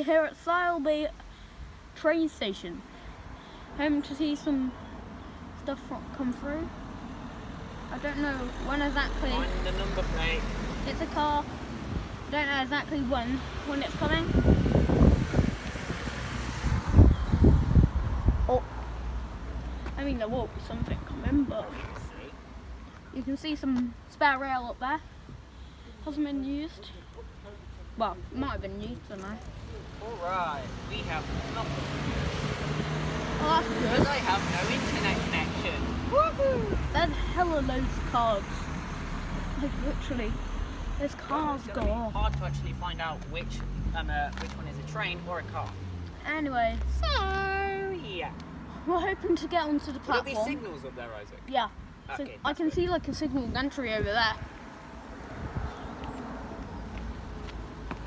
here at Sileby train station. Home to see some stuff come through. I don't know when exactly. Find the number plate. It's a car. I don't know exactly when it's coming. Oh, I mean there will be something coming, but you can see some spare rail up there. Hasn't been used. Well, it might have been used, I don't know. Alright, we have nothing. Oh, that's good. Because I have no internet connection. Woohoo! There's hella loads of cars. Like literally, there's cars It's galore. gonna be hard to actually find out which one is a train or a car. Anyway, So yeah. we're hoping to get onto the There'll be platform. signals up there, Isaac. Yeah. So Okay, I that's can good. see like a signal gantry over there.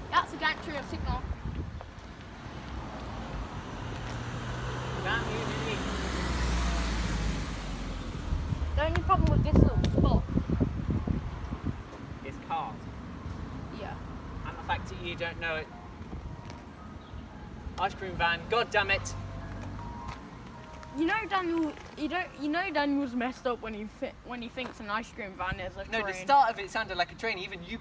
That's a gantry of signal. Damn you, Jimmy. The only problem with this little spot. It's cars. Yeah. And the fact that you don't know it. Ice cream van, god damn it. You know Daniel's messed up when he thinks an ice cream van is a train. No, the start of it sounded like a train. Even you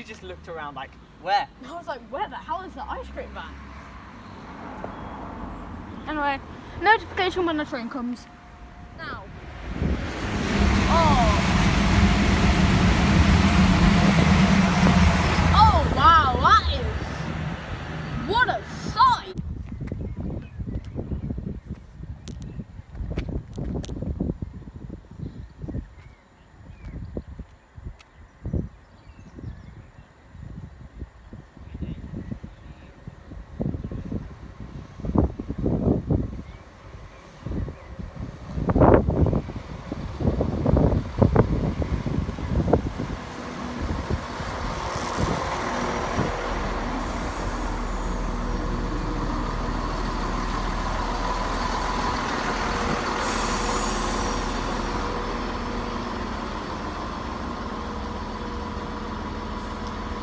just looked around like, where? I was like, where the hell is the ice cream van? Anyway, notification when the train comes. Now. Oh. Oh wow, that is. What a sight!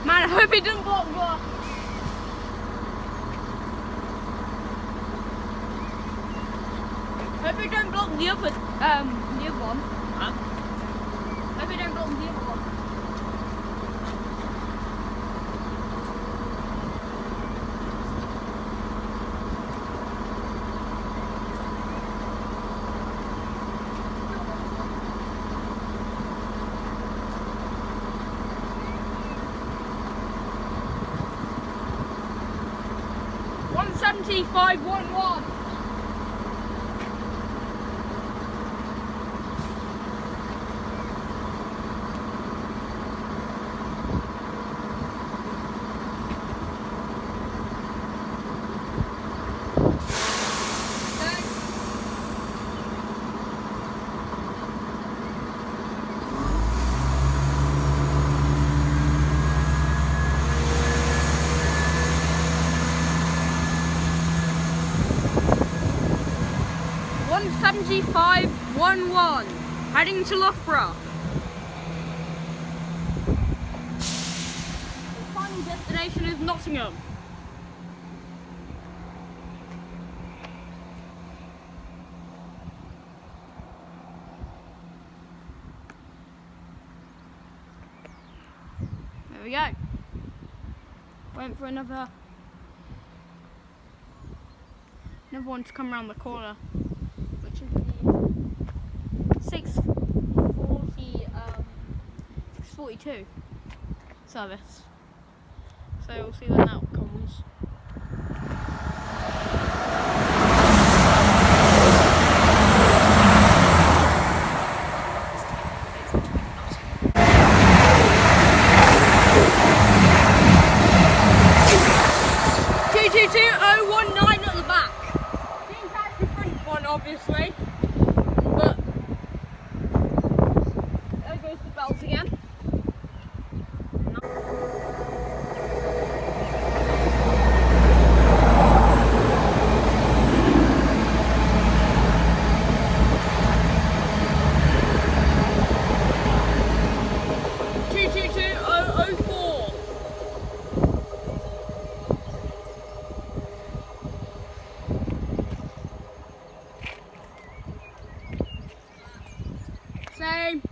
Man, I hope he didn't block the. Hope he don't block the other one. Huh? Hope he don't block the other one. One 7511. One 7511, heading to Loughborough. The final destination is Nottingham. There we go. Waiting for another one to come around the corner, which is the 642 service. So we'll see when that comes. Obviously, but there goes the bells again. Same.